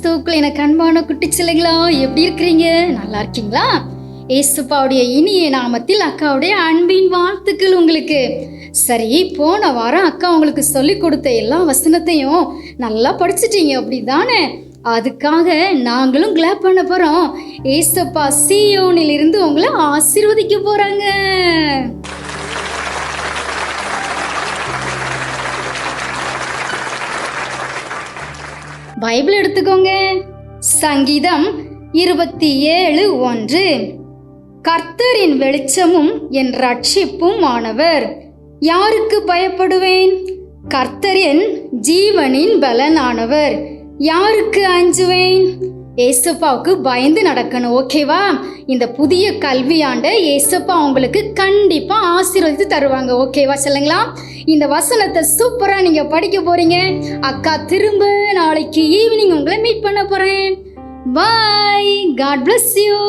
கிறிஸ்துவுக்குள் எனக்கு அன்பான குட்டிச்சிலைங்களா, எப்படி இருக்கிறீங்க? நல்லா இருக்கீங்களா? ஏசுப்பாவுடைய இனிய நாமத்தில் அக்காவுடைய அன்பின் வாழ்த்துக்கள் உங்களுக்கு. சரி, போன வாரம் அக்கா உங்களுக்கு சொல்லி கொடுத்த எல்லா வசனத்தையும் நல்லா படிச்சிட்டீங்க அப்படி தானே? அதுக்காக நாங்களும் கிளாப் பண்ண போறோம். ஏசப்பா சீயோனில் இருந்து உங்களை ஆசீர்வதிக்க போறாங்க. பைபிள் எடுத்துக்கோங்க. சங்கீதம் 27:1. கர்த்தரின் வெளிச்சமும் என் ரட்சிப்பும் ஆனவர், யாருக்கு பயப்படுவேன்? கர்த்தரின் ஜீவனின் பலனானவர், யாருக்கு அஞ்சுவேன்? ஏசப்பாவுக்கு பயந்து நடக்கணும், ஓகேவா? இந்த புதிய கல்வியாண்டை ஏசப்பா உங்களுக்கு கண்டிப்பா ஆசீர்வதித்து தருவாங்க, ஓகேவா? சொல்லுங்களா? இந்த வசனத்தை சூப்பரா நீங்க படிக்க போறீங்க. அக்கா திரும்ப நாளைக்கு ஈவினிங் உங்களை மீட் பண்ண போறேன். பாய். God bless you.